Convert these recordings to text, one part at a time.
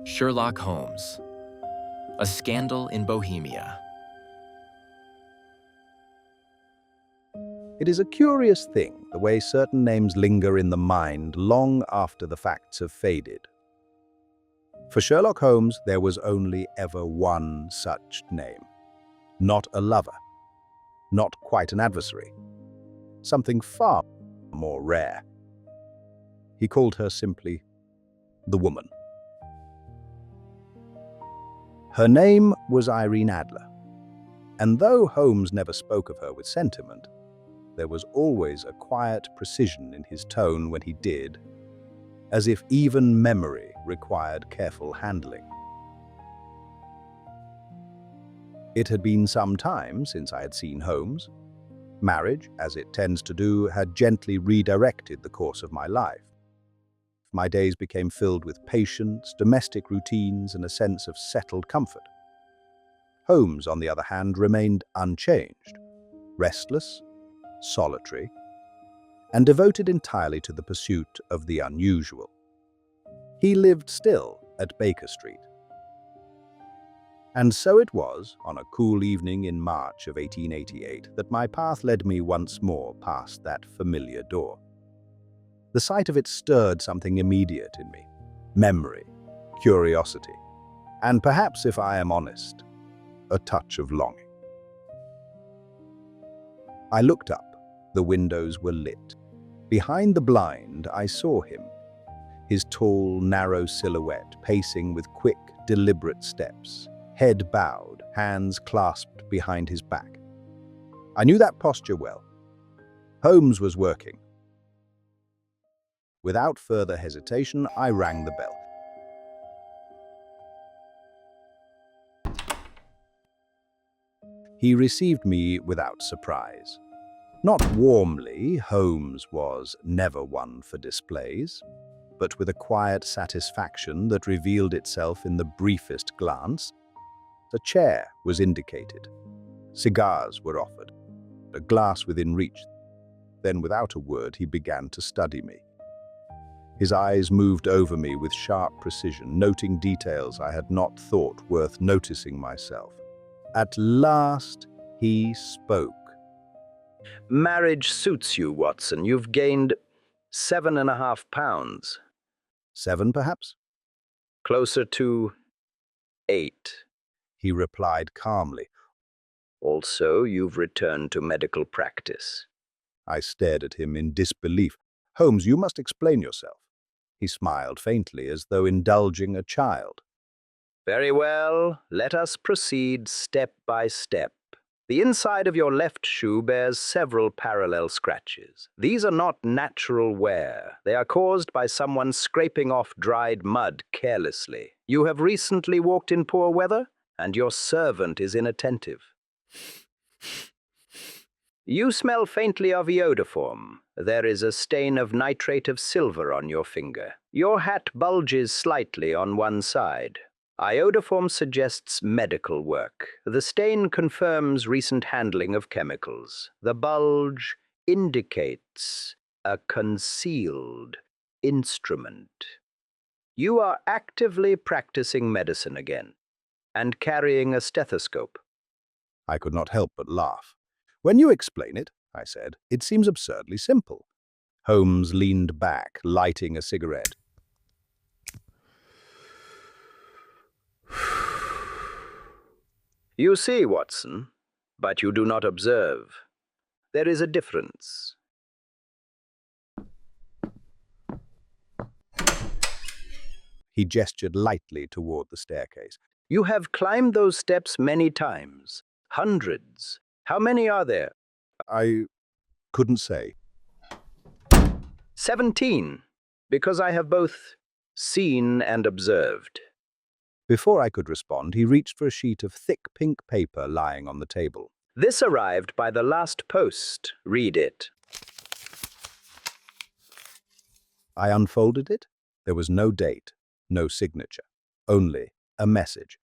Sherlock Holmes. A Scandal in Bohemia. It is a curious thing, the way certain names linger in the mind long after the facts have faded. For Sherlock Holmes, there was only ever one such name. Not a lover. Not quite an adversary. Something far more rare. He called her simply the woman. Her name was Irene Adler, and though Holmes never spoke of her with sentiment, there was always a quiet precision in his tone when he did, as if even memory required careful handling. It had been some time since I had seen Holmes. Marriage, as it tends to do, had gently redirected the course of my life. My days became filled with patience, domestic routines, and a sense of settled comfort. Holmes, on the other hand, remained unchanged, restless, solitary, and devoted entirely to the pursuit of the unusual. He lived still at Baker Street. And so it was, on a cool evening in March of 1888, that my path led me once more past that familiar door. The sight of it stirred something immediate in me: memory, curiosity, and perhaps, if I am honest, a touch of longing. I looked up. The windows were lit. Behind the blind, I saw him, his tall, narrow silhouette pacing with quick, deliberate steps, head bowed, hands clasped behind his back. I knew that posture well. Holmes was working. Without further hesitation, I rang the bell. He received me without surprise. Not warmly, Holmes was never one for displays, but with a quiet satisfaction that revealed itself in the briefest glance. A chair was indicated. Cigars were offered, a glass within reach. Then, without a word, he began to study me. His eyes moved over me with sharp precision, noting details I had not thought worth noticing myself. At last, he spoke. "Marriage suits you, Watson. You've gained 7.5 pounds. 7, perhaps? Closer to 8. He replied calmly. Also, you've returned to medical practice. I stared at him in disbelief. Holmes, you must explain yourself. He smiled faintly, as though indulging a child. Very well. Let us proceed step by step. The inside of your left shoe bears several parallel scratches. These are not natural wear. They are caused by someone scraping off dried mud carelessly. You have recently walked in poor weather, and your servant is inattentive. You smell faintly of iodoform. There is a stain of nitrate of silver on your finger. Your hat bulges slightly on one side. Iodoform suggests medical work. The stain confirms recent handling of chemicals. The bulge indicates a concealed instrument. You are actively practicing medicine again and carrying a stethoscope. I could not help but laugh. When you explain it, I said, it seems absurdly simple. Holmes leaned back, lighting a cigarette. You see, Watson, but you do not observe. There is a difference. He gestured lightly toward the staircase. You have climbed those steps many times. Hundreds. How many are there? I couldn't say. 17, because I have both seen and observed. Before I could respond, he reached for a sheet of thick pink paper lying on the table. This arrived by the last post. Read it. I unfolded it. There was no date, no signature, only a message.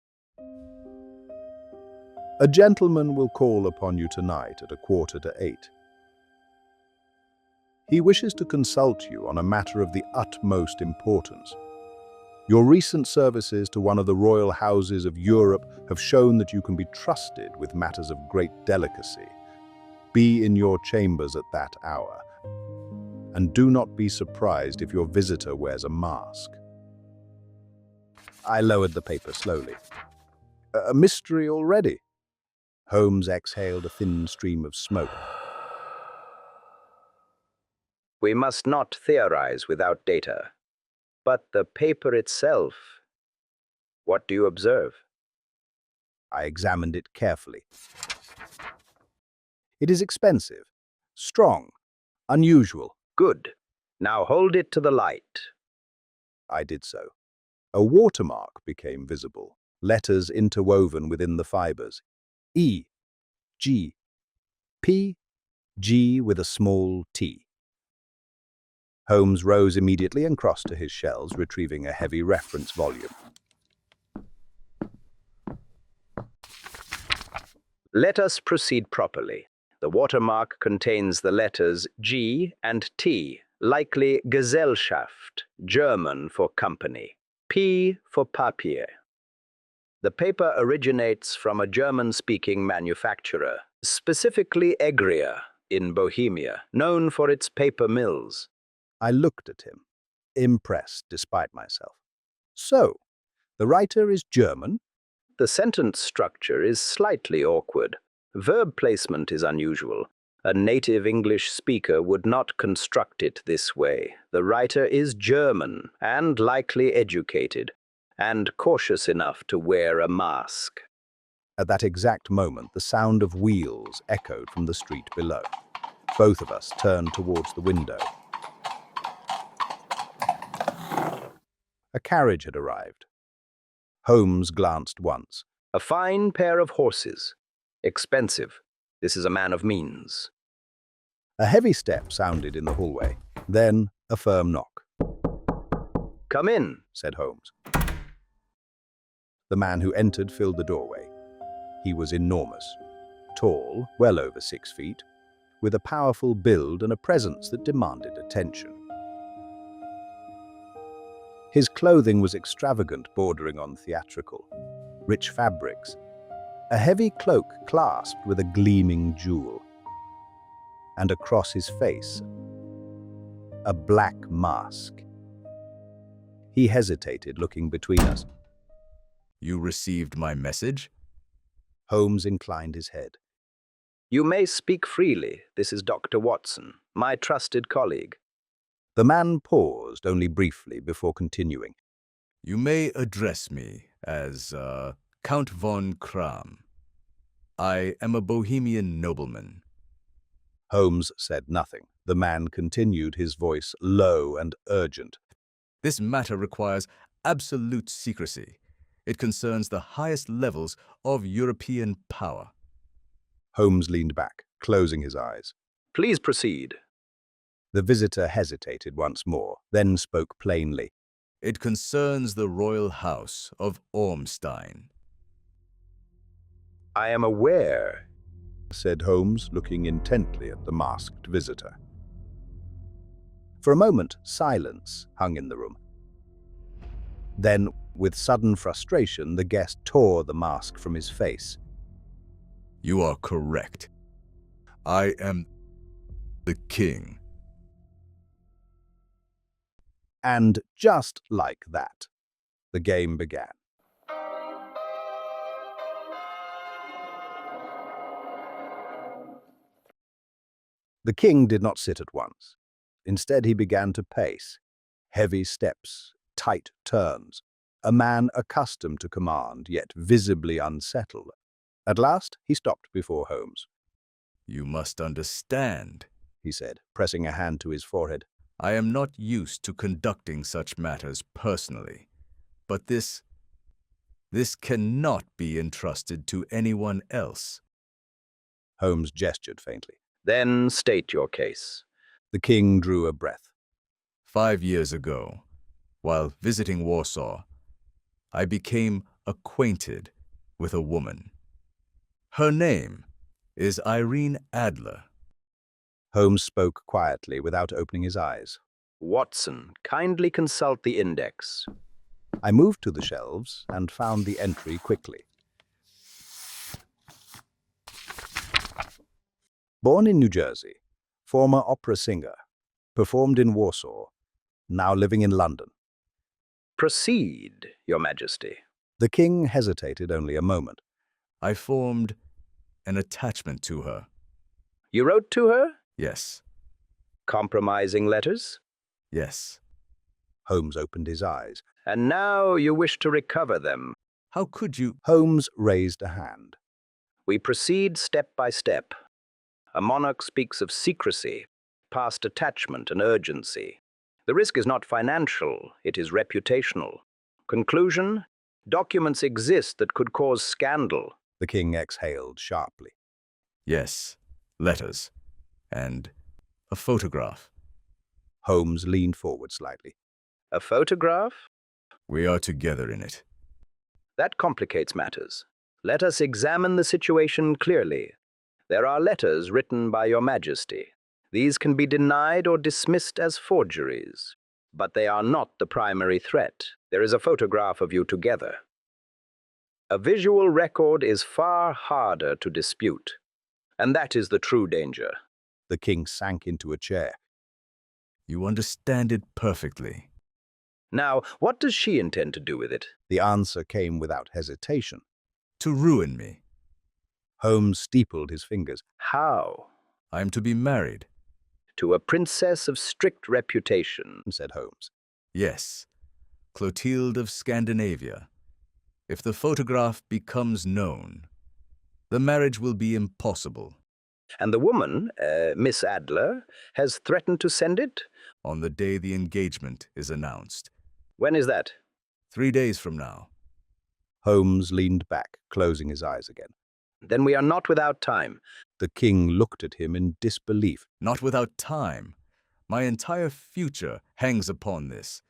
A gentleman will call upon you tonight at 7:15. He wishes to consult you on a matter of the utmost importance. Your recent services to one of the royal houses of Europe have shown that you can be trusted with matters of great delicacy. Be in your chambers at that hour, and do not be surprised if your visitor wears a mask. I lowered the paper slowly. A mystery already. Holmes exhaled a thin stream of smoke. We must not theorize without data. But the paper itself, what do you observe? I examined it carefully. It is expensive, strong, unusual. Good. Now hold it to the light. I did so. A watermark became visible, letters interwoven within the fibers. E, G, P, G with a small T. Holmes rose immediately and crossed to his shelves, retrieving a heavy reference volume. Let us proceed properly. The watermark contains the letters G and T, likely Gesellschaft, German for company, P for Papier. The paper originates from a German-speaking manufacturer, specifically Egria, in Bohemia, known for its paper mills. I looked at him, impressed despite myself. So, the writer is German? The sentence structure is slightly awkward. Verb placement is unusual. A native English speaker would not construct it this way. The writer is German and likely educated, and cautious enough to wear a mask. At that exact moment, the sound of wheels echoed from the street below. Both of us turned towards the window. A carriage had arrived. Holmes glanced once. A fine pair of horses. Expensive. This is a man of means. A heavy step sounded in the hallway, then a firm knock. Come in, said Holmes. The man who entered filled the doorway. He was enormous, tall, well over 6 feet, with a powerful build and a presence that demanded attention. His clothing was extravagant, bordering on theatrical. Rich fabrics, a heavy cloak clasped with a gleaming jewel, and across his face, a black mask. He hesitated, looking between us. You received my message? Holmes inclined his head. You may speak freely. This is Dr. Watson, my trusted colleague. The man paused only briefly before continuing. You may address me as Count von Kram. I am a Bohemian nobleman. Holmes said nothing. The man continued, his voice low and urgent. This matter requires absolute secrecy. It concerns the highest levels of European power. Holmes leaned back, closing his eyes. Please proceed. The visitor hesitated once more, then spoke plainly. It concerns the royal house of Ormstein. I am aware, said Holmes, looking intently at the masked visitor. For a moment, silence hung in the room. Then, with sudden frustration, the guest tore the mask from his face. You are correct. I am the king. And just like that, the game began. The king did not sit at once. Instead, he began to pace. Heavy steps, tight turns. A man accustomed to command, yet visibly unsettled. At last, he stopped before Holmes. You must understand, he said, pressing a hand to his forehead. I am not used to conducting such matters personally, but this cannot be entrusted to anyone else. Holmes gestured faintly. Then state your case. The king drew a breath. 5 years ago, while visiting Warsaw, I became acquainted with a woman. Her name is Irene Adler. Holmes spoke quietly without opening his eyes. Watson, kindly consult the index. I moved to the shelves and found the entry quickly. Born in New Jersey, former opera singer, performed in Warsaw, now living in London. Proceed, Your Majesty. The king hesitated only a moment. I formed an attachment to her. You wrote to her? Yes, Compromising letters? yes. Holmes opened his eyes. And now you wish to recover them. How could you? Holmes raised a hand. We proceed step by step. A monarch speaks of secrecy, past attachment and urgency. The risk is not financial, it is reputational. Conclusion: documents exist that could cause scandal. The king exhaled sharply. Yes, letters. And a photograph. Holmes leaned forward slightly. A photograph? We are together in it. That complicates matters. Let us examine the situation clearly. There are letters written by Your Majesty. These can be denied or dismissed as forgeries, but they are not the primary threat. There is a photograph of you together. A visual record is far harder to dispute, and that is the true danger. The king sank into a chair. You understand it perfectly. Now, what does she intend to do with it? The answer came without hesitation. To ruin me. Holmes steepled his fingers. How? I am to be married. To a princess of strict reputation. Said Holmes. Yes, Clotilde of Scandinavia. If the photograph becomes known, the marriage will be impossible. And the woman, Miss Adler, has threatened to send it? On the day the engagement is announced. When is that? 3 days from now. Holmes leaned back, closing his eyes again. Then we are not without time. The king looked at him in disbelief. Not without time. My entire future hangs upon this.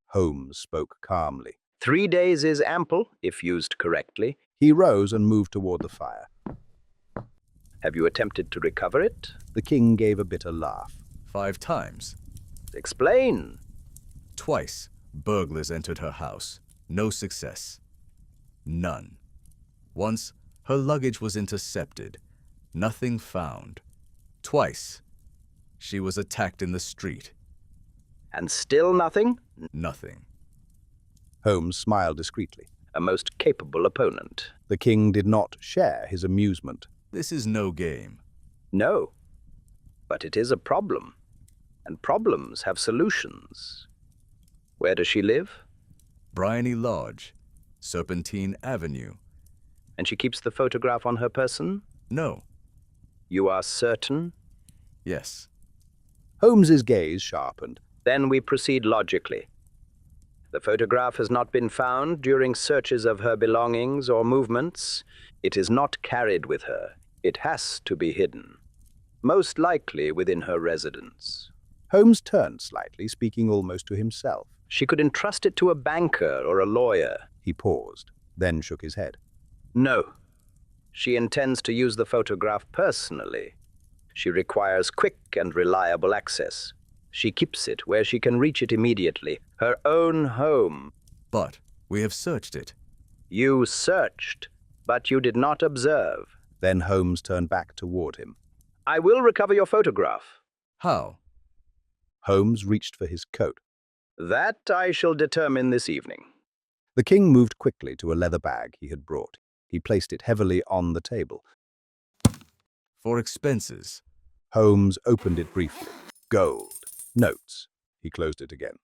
Holmes spoke calmly. 3 days is ample, if used correctly. He rose and moved toward the fire. Have you attempted to recover it? The king gave a bitter laugh. 5 times. Explain. Twice, burglars entered her house. No success. None. Once, her luggage was intercepted. Nothing found. Twice, she was attacked in the street. And still nothing? Nothing. Holmes smiled discreetly. A most capable opponent. The king did not share his amusement. This is no game. No. But it is a problem. And problems have solutions. Where does she live? Bryony Lodge, Serpentine Avenue. And she keeps the photograph on her person? No. You are certain? Yes. Holmes's gaze sharpened. Then we proceed logically. The photograph has not been found during searches of her belongings or movements. It is not carried with her. It has to be hidden. Most likely within her residence. Holmes turned slightly, speaking almost to himself. She could entrust it to a banker or a lawyer. He paused, then shook his head. No. She intends to use the photograph personally. She requires quick and reliable access. She keeps it where she can reach it immediately. Her own home. But we have searched it. You searched, but you did not observe. Then Holmes turned back toward him. I will recover your photograph. How? Holmes reached for his coat. That I shall determine this evening. The king moved quickly to a leather bag he had brought. He placed it heavily on the table. For expenses. Holmes opened it briefly. Gold. Notes. He closed it again.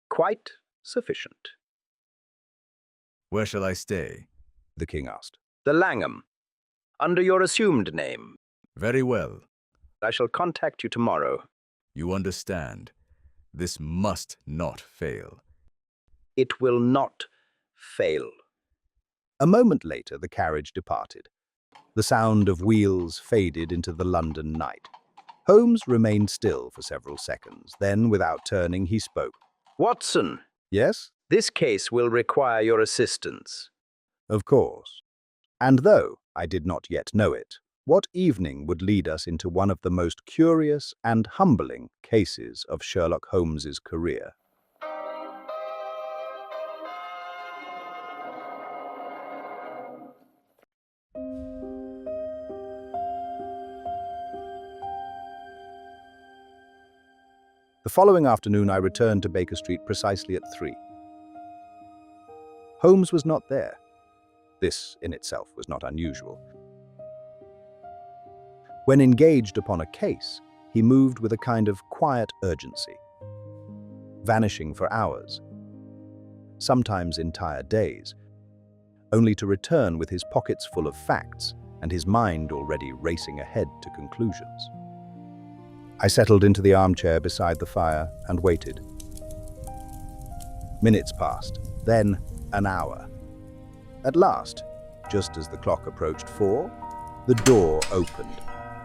Quite sufficient. Where shall I stay? The king asked. The Langham. Under your assumed name. Very well. I shall contact you tomorrow. You understand. This must not fail. It will not fail. A moment later, the carriage departed. The sound of wheels faded into the London night. Holmes remained still for several seconds. Then, without turning, he spoke. Watson, Yes? this case will require your assistance. Of course. And though I did not yet know it, what evening would lead us into one of the most curious and humbling cases of Sherlock Holmes's career? The following afternoon, I returned to Baker Street precisely at 3. Holmes was not there. This, in itself, was not unusual. When engaged upon a case, he moved with a kind of quiet urgency, vanishing for hours, sometimes entire days, only to return with his pockets full of facts and his mind already racing ahead to conclusions. I settled into the armchair beside the fire and waited. Minutes passed, then an hour. At last, just as the clock approached 4, the door opened.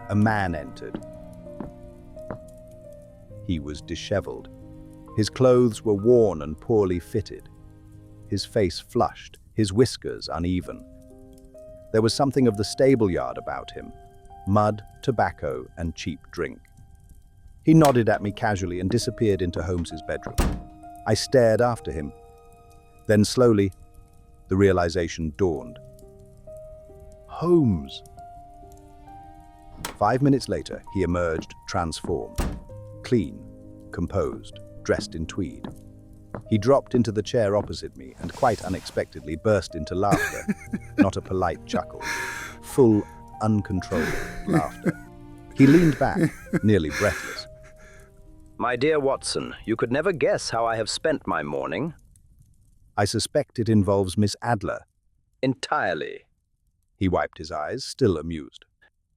A man entered. He was disheveled. His clothes were worn and poorly fitted. His face flushed, his whiskers uneven. There was something of the stable-yard about him: mud, tobacco, and cheap drink. He nodded at me casually and disappeared into Holmes's bedroom. I stared after him. Then slowly, the realization dawned. Holmes! 5 minutes later, he emerged transformed, clean, composed, dressed in tweed. He dropped into the chair opposite me and quite unexpectedly burst into laughter, not a polite chuckle, full, uncontrolled laughter. He leaned back, nearly breathless. My dear Watson, you could never guess how I have spent my morning. I suspect it involves Miss Adler. Entirely. He wiped his eyes, still amused.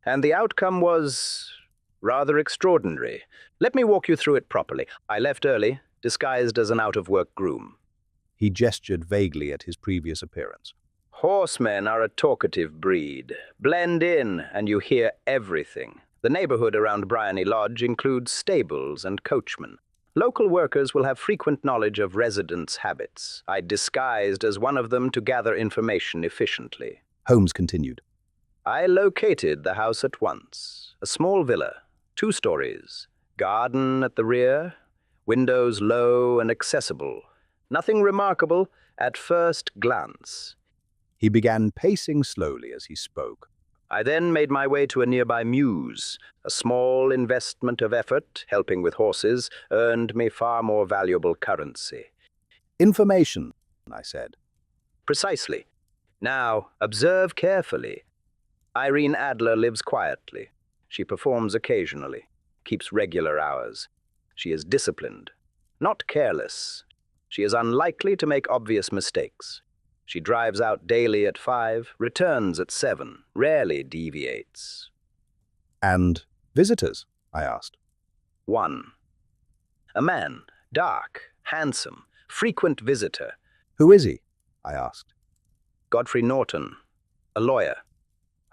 And the outcome was rather extraordinary. Let me walk you through it properly. I left early, disguised as an out-of-work groom. He gestured vaguely at his previous appearance. Horsemen are a talkative breed. Blend in, and you hear everything. The neighborhood around Bryony Lodge includes stables and coachmen. Local workers will have frequent knowledge of residents' habits. I disguised as one of them to gather information efficiently. Holmes continued. I located the house at once. A small villa, 2 stories, garden at the rear, windows low and accessible. Nothing remarkable at first glance. He began pacing slowly as he spoke. I then made my way to a nearby mews. A small investment of effort, helping with horses, earned me far more valuable currency. Information, I said. Precisely. Now, observe carefully. Irene Adler lives quietly. She performs occasionally, keeps regular hours. She is disciplined, not careless. She is unlikely to make obvious mistakes. She drives out daily at 5, returns at 7, rarely deviates. And visitors? I asked. 1. A man, dark, handsome, frequent visitor. Who is he? I asked. Godfrey Norton, a lawyer.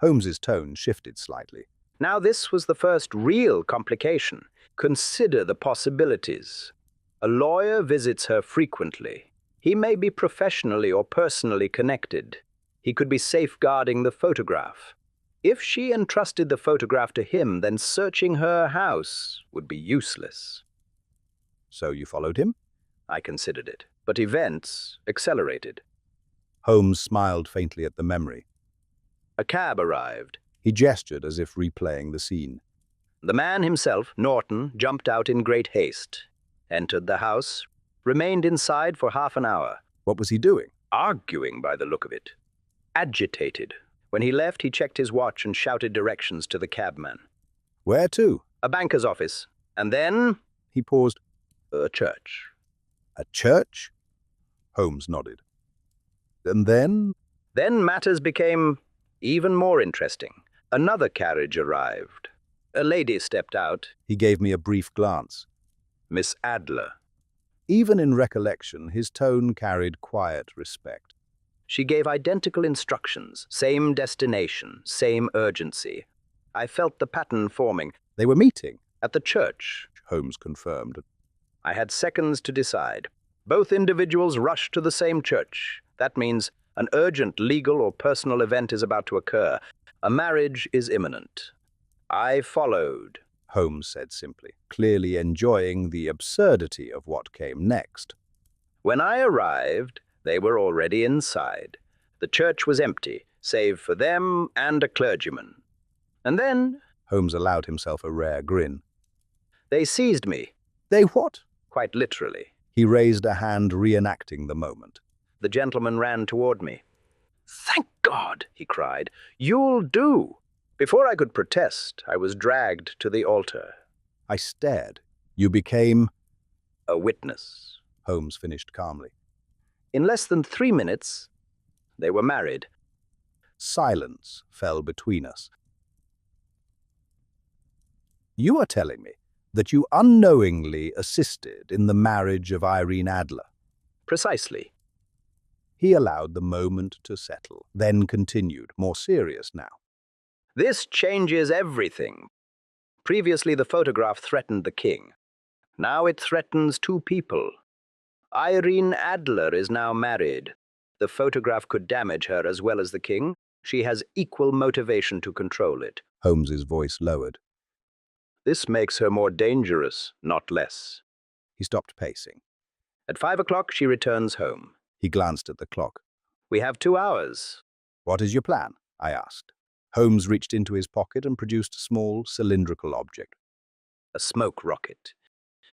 Holmes's tone shifted slightly. Now this was the first real complication. Consider the possibilities. A lawyer visits her frequently. He may be professionally or personally connected. He could be safeguarding the photograph. If she entrusted the photograph to him, then searching her house would be useless. So you followed him? I considered it, but events accelerated. Holmes smiled faintly at the memory. A cab arrived. He gestured as if replaying the scene. The man himself, Norton, jumped out in great haste, entered the house, remained inside for half an hour. What was he doing? Arguing by the look of it. Agitated. When he left, he checked his watch and shouted directions to the cabman. Where to? A banker's office. And then... He paused. A church. A church? Holmes nodded. And then? Then matters became even more interesting. Another carriage arrived. A lady stepped out. He gave me a brief glance. Miss Adler. Even in recollection, his tone carried quiet respect. She gave identical instructions, same destination, same urgency. I felt the pattern forming. They were meeting? At the church, Holmes confirmed. I had seconds to decide. Both individuals rushed to the same church. That means an urgent legal or personal event is about to occur. A marriage is imminent. I followed, Holmes said simply, clearly enjoying the absurdity of what came next. When I arrived, they were already inside. The church was empty, save for them and a clergyman. And then... Holmes allowed himself a rare grin. They seized me. They what? Quite literally. He raised a hand, reenacting the moment. The gentleman ran toward me. "Thank God," he cried. "You'll do." Before I could protest, I was dragged to the altar. I stared. You became... A witness. Holmes finished calmly. In less than 3 minutes, they were married. Silence fell between us. You are telling me that you unknowingly assisted in the marriage of Irene Adler? Precisely. He allowed the moment to settle, then continued, more serious now. This changes everything. Previously, the photograph threatened the king. Now it threatens 2 people. Irene Adler is now married. The photograph could damage her as well as the king. She has equal motivation to control it. Holmes's voice lowered. This makes her more dangerous, not less. He stopped pacing. At 5 o'clock, she returns home. He glanced at the clock. We have 2 hours. What is your plan? I asked. Holmes reached into his pocket and produced a small, cylindrical object. A smoke rocket.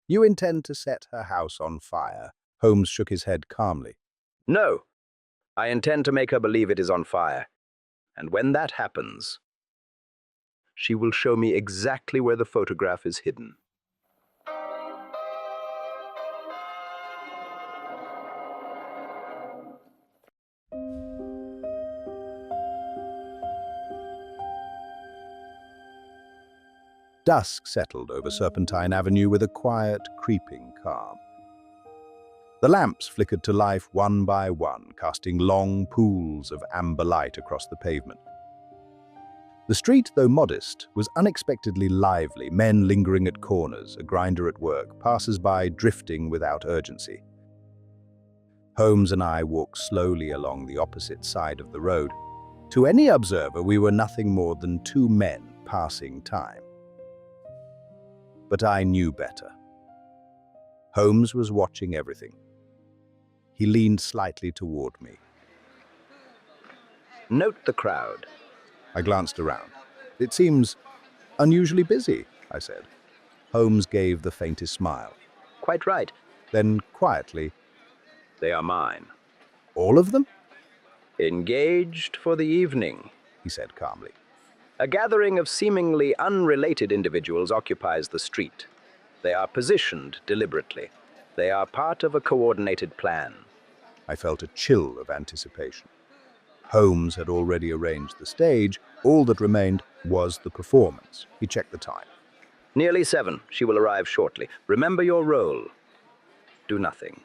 You intend to set her house on fire? Holmes shook his head calmly. No. I intend to make her believe it is on fire. And when that happens, she will show me exactly where the photograph is hidden. Dusk settled over Serpentine Avenue with a quiet, creeping calm. The lamps flickered to life one by one, casting long pools of amber light across the pavement. The street, though modest, was unexpectedly lively, men lingering at corners, a grinder at work, passers-by drifting without urgency. Holmes and I walked slowly along the opposite side of the road. To any observer, we were nothing more than 2 men passing time. But I knew better. Holmes was watching everything. He leaned slightly toward me. Note the crowd. I glanced around. It seems unusually busy, I said. Holmes gave the faintest smile. Quite right. Then, quietly, They are mine. all of them? Engaged for the evening. He said calmly. A gathering of seemingly unrelated individuals occupies the street. They are positioned deliberately. They are part of a coordinated plan. I felt a chill of anticipation. Holmes had already arranged the stage. All that remained was the performance. He checked the time. Nearly 7. She will arrive shortly. Remember your role. Do nothing.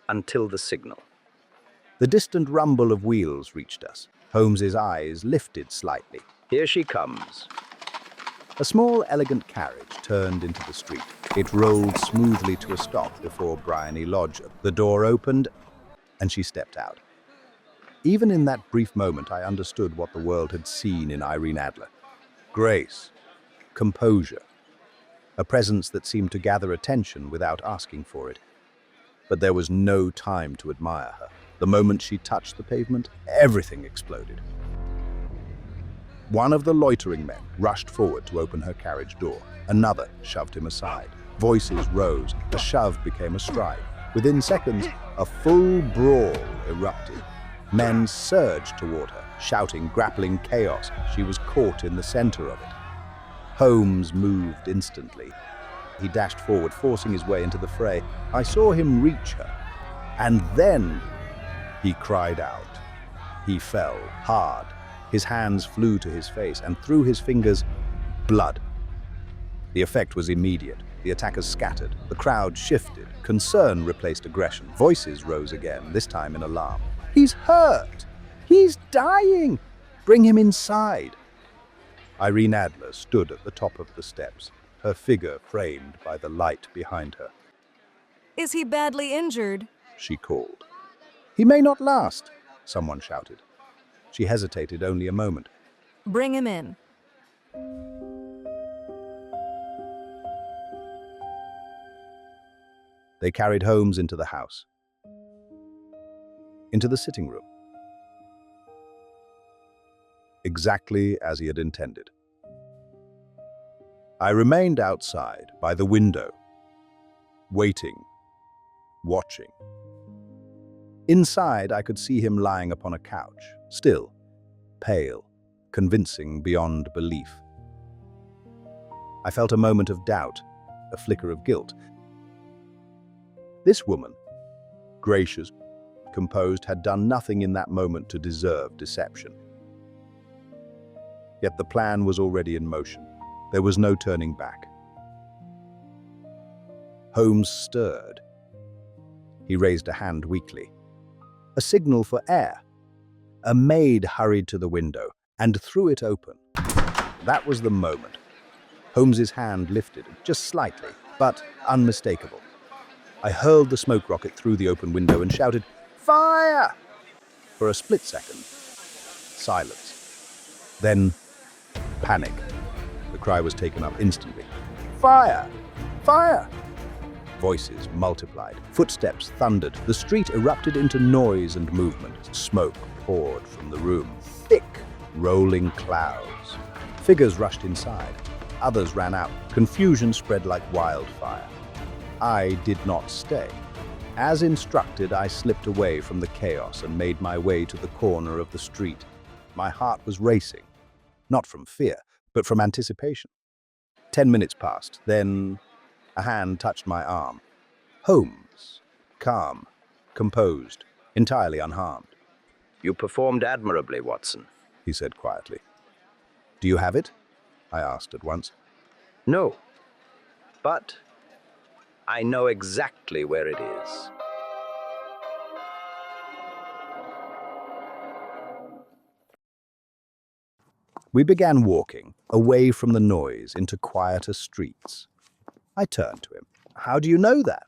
Until the signal. The distant rumble of wheels reached us. Holmes's eyes lifted slightly. Here she comes. A small, elegant carriage turned into the street. It rolled smoothly to a stop before Bryony Lodge. The door opened, and she stepped out. Even in that brief moment, I understood what the world had seen in Irene Adler. Grace, composure, a presence that seemed to gather attention without asking for it. But there was no time to admire her. The moment she touched the pavement, everything exploded. One of the loitering men rushed forward to open her carriage door. Another shoved him aside. Voices rose. The shove became a stride. Within seconds, a full brawl erupted. Men surged toward her, shouting, grappling chaos. She was caught in the center of it. Holmes moved instantly. He dashed forward, forcing his way into the fray. I saw him reach her. And then he cried out. He fell hard. His hands flew to his face, and through his fingers, blood. The effect was immediate. The attackers scattered. The crowd shifted. Concern replaced aggression. Voices rose again, this time in alarm. He's hurt! He's dying! Bring him inside! Irene Adler stood at the top of the steps, her figure framed by the light behind her. Is he badly injured? She called. He may not last, someone shouted. She hesitated only a moment. Bring him in. They carried Holmes into the house, into the sitting room, exactly as he had intended. I remained outside, by the window, waiting, watching. Inside, I could see him lying upon a couch, still, pale, convincing beyond belief. I felt a moment of doubt, a flicker of guilt. This woman, gracious, composed, had done nothing in that moment to deserve deception. Yet the plan was already in motion. There was no turning back. Holmes stirred. He raised a hand weakly. A signal for air. A maid hurried to the window and threw it open. That was the moment. Holmes's hand lifted, just slightly, but unmistakable. I hurled the smoke rocket through the open window and shouted, "Fire!" For a split second, silence. Then, panic. The cry was taken up instantly. "Fire! Fire!" Voices multiplied. Footsteps thundered. The street erupted into noise and movement. Smoke poured from the room. Thick, rolling clouds. Figures rushed inside. Others ran out. Confusion spread like wildfire. I did not stay. As instructed, I slipped away from the chaos and made my way to the corner of the street. My heart was racing. Not from fear, but from anticipation. 10 minutes passed. Then a hand touched my arm. Holmes, calm, composed, entirely unharmed. You performed admirably, Watson. He said quietly. "Do you have it?" I asked at once. No, but I know exactly where it is. We began walking, away from the noise, into quieter streets. I turned to him. "How do you know that?"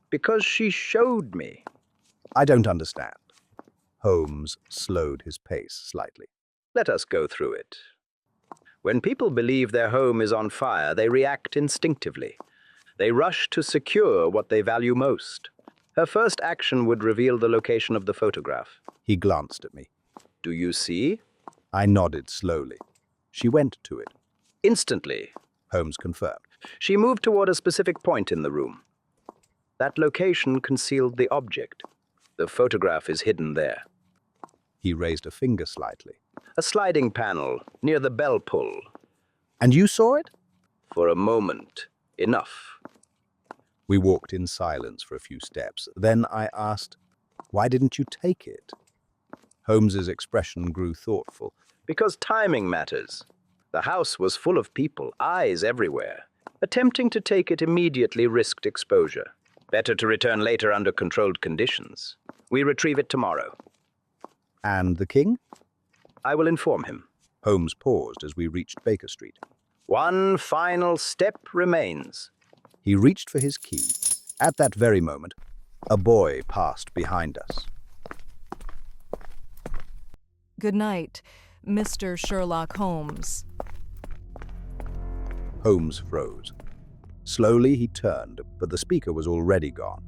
Because she showed me. "I don't understand." Holmes slowed his pace slightly. Let us go through it. When people believe their home is on fire, they react instinctively. They rush to secure what they value most. Her first action would reveal the location of the photograph. He glanced at me. Do you see? I nodded slowly. She went to it. Instantly. Holmes confirmed. She moved toward a specific point in the room. That location concealed the object. The photograph is hidden there. He raised a finger slightly. A sliding panel near the bell pull. "And you saw it?" For a moment. Enough. We walked in silence for a few steps. Then I asked, "Why didn't you take it?" Holmes's expression grew thoughtful. Because timing matters. The house was full of people, eyes everywhere. Attempting to take it immediately risked exposure. Better to return later under controlled conditions. We retrieve it tomorrow. "And the king?" I will inform him. Holmes paused as we reached Baker Street. One final step remains. He reached for his key. At that very moment, a boy passed behind us. Good night, Mr. Sherlock Holmes. Holmes froze. Slowly he turned, but the speaker was already gone,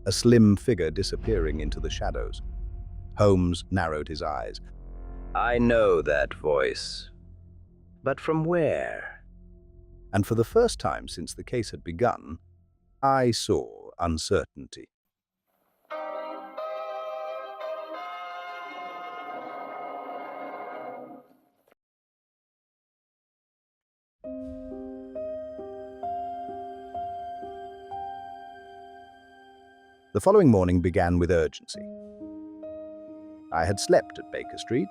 a slim figure disappearing into the shadows. Holmes narrowed his eyes. I know that voice. But from where? And for the first time since the case had begun, I saw uncertainty. The following morning began with urgency. I had slept at Baker Street,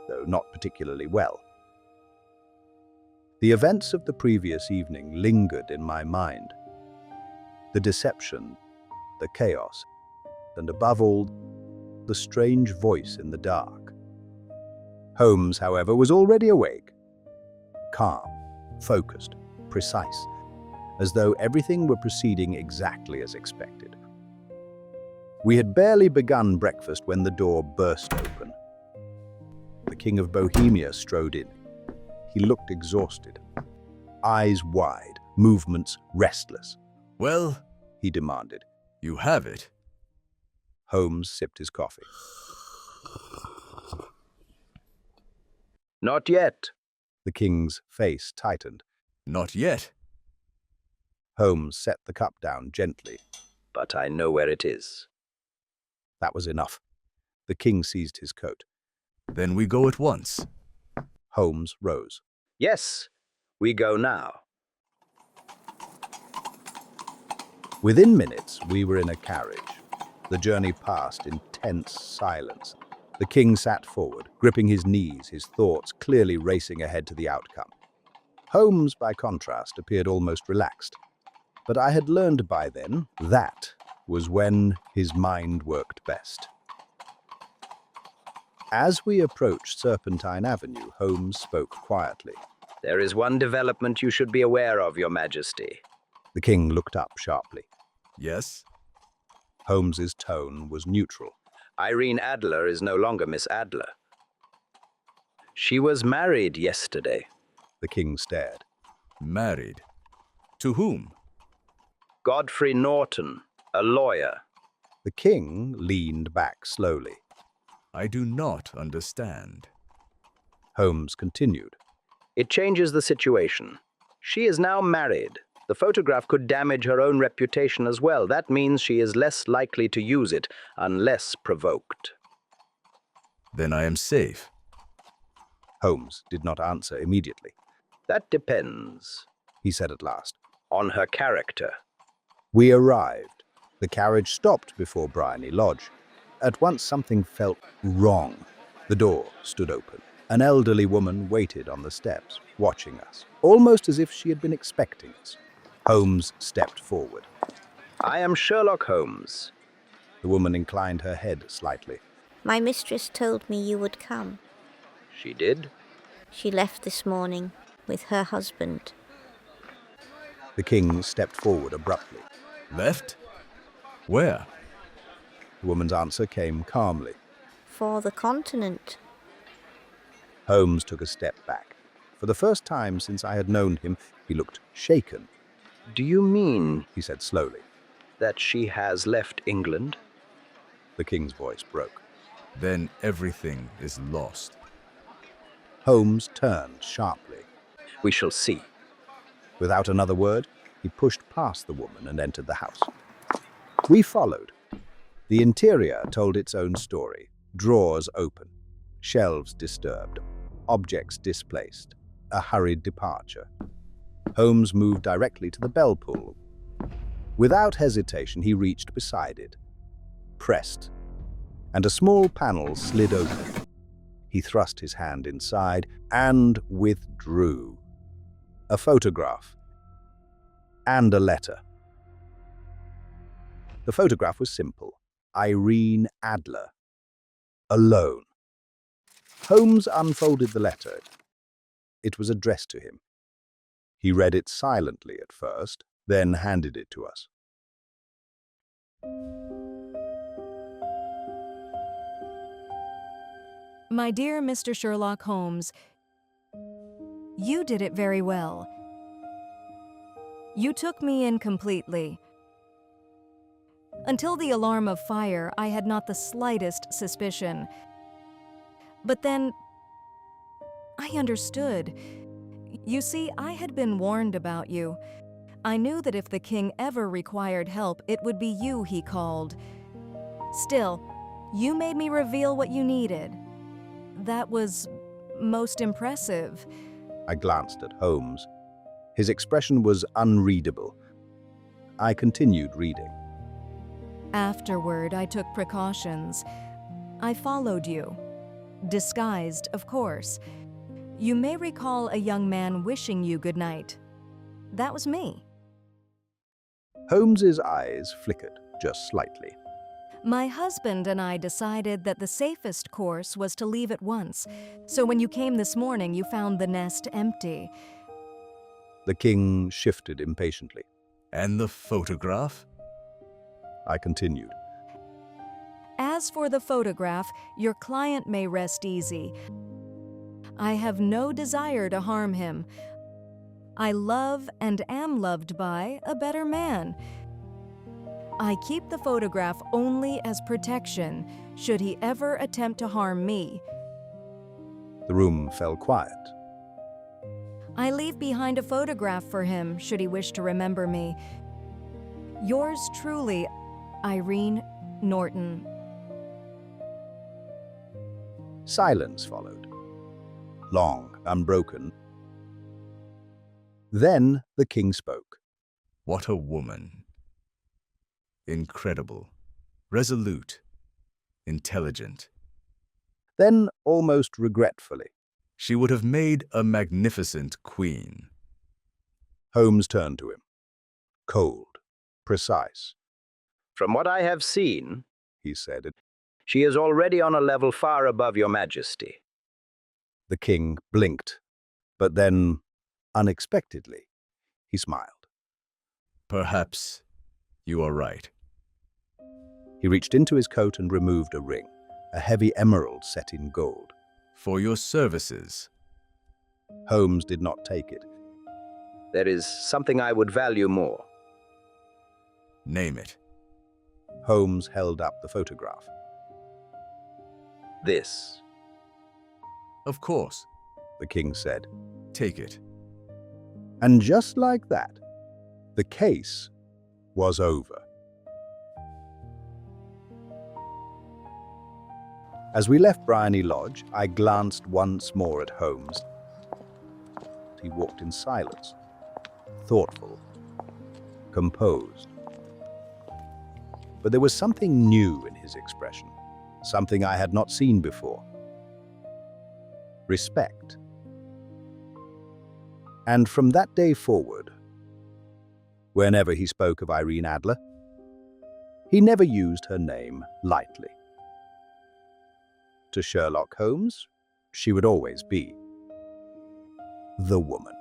though not particularly well. The events of the previous evening lingered in my mind. The deception, the chaos, and above all, the strange voice in the dark. Holmes, however, was already awake, calm, focused, precise, as though everything were proceeding exactly as expected. We had barely begun breakfast when the door burst open. The King of Bohemia strode in. He looked exhausted, eyes wide, movements restless. Well, He demanded. you have it. Holmes sipped his coffee. Not yet. The king's face tightened. Not yet. Holmes set the cup down gently. But I know where it is. That was enough. The king seized his coat. Then we go at once. Holmes rose. Yes, we go now. Within minutes, we were in a carriage. The journey passed in tense silence. The king sat forward, gripping his knees, his thoughts clearly racing ahead to the outcome. Holmes, by contrast, appeared almost relaxed. But I had learned by then that was when his mind worked best. As we approached Serpentine Avenue, Holmes spoke quietly. There is one development you should be aware of, Your Majesty. The king looked up sharply. Yes? Holmes's tone was neutral. Irene Adler is no longer Miss Adler. She was married yesterday. The king stared. Married. To whom? Godfrey Norton, a lawyer. The king leaned back slowly. I do not understand. Holmes continued. It changes the situation. She is now married. The photograph could damage her own reputation as well. That means she is less likely to use it unless provoked. Then I am safe. Holmes did not answer immediately. That depends, He said at last. on her character. We arrived. The carriage stopped before Bryony Lodge. At once something felt wrong. The door stood open. An elderly woman waited on the steps, watching us, almost as if she had been expecting us. Holmes stepped forward. I am Sherlock Holmes. The woman inclined her head slightly. My mistress told me you would come. She did? She left this morning with her husband. The king stepped forward abruptly. Left? Where? The woman's answer came calmly. For the continent. Holmes took a step back. For the first time since I had known him, he looked shaken. Do you mean He said slowly. that she has left England? The king's voice broke. Then everything is lost. Holmes turned sharply. We shall see. Without another word, he pushed past the woman and entered the house. We followed. The interior told its own story. Drawers open, shelves disturbed, objects displaced, a hurried departure. Holmes moved directly to the bell pull. Without hesitation, he reached beside it, pressed, and a small panel slid open. He thrust his hand inside and withdrew. A photograph and a letter. The photograph was simple. Irene Adler. Alone. Holmes unfolded the letter. It was addressed to him. He read it silently at first, then handed it to us. My dear Mr. Sherlock Holmes, you did it very well. You took me in completely. Until the alarm of fire, I had not the slightest suspicion. But then, I understood. You see, I had been warned about you. I knew that if the king ever required help, it would be you he called. Still, you made me reveal what you needed. That was most impressive. I glanced at Holmes. His expression was unreadable. I continued reading. Afterward, I took precautions. I followed you. Disguised, of course. You may recall a young man wishing you good night. That was me. Holmes's eyes flickered just slightly. My husband and I decided that the safest course was to leave at once, so when you came this morning, you found the nest empty. The king shifted impatiently. And the photograph? I continued. As for the photograph, your client may rest easy. I have no desire to harm him. I love and am loved by a better man. I keep the photograph only as protection, should he ever attempt to harm me. The room fell quiet. I leave behind a photograph for him, should he wish to remember me. Yours truly, Irene Norton. Silence followed. Long, unbroken. Then the king spoke. What a woman. Incredible, resolute, intelligent. Then, almost regretfully, She would have made a magnificent queen. Holmes turned to him. Cold, precise, From what I have seen, he said. she is already on a level far above your majesty. The king blinked, but then, unexpectedly, he smiled. Perhaps you are right. He reached into his coat and removed a ring, a heavy emerald set in gold. For your services. Holmes did not take it. There is something I would value more. Name it. Holmes held up the photograph. This. Of course. The king said. Take it. And just like that, the case was over. As we left Bryony Lodge, I glanced once more at Holmes. He walked in silence, thoughtful, composed. But there was something new in his expression, something I had not seen before. Respect. And from that day forward, whenever he spoke of Irene Adler, he never used her name lightly. To Sherlock Holmes, she would always be the woman.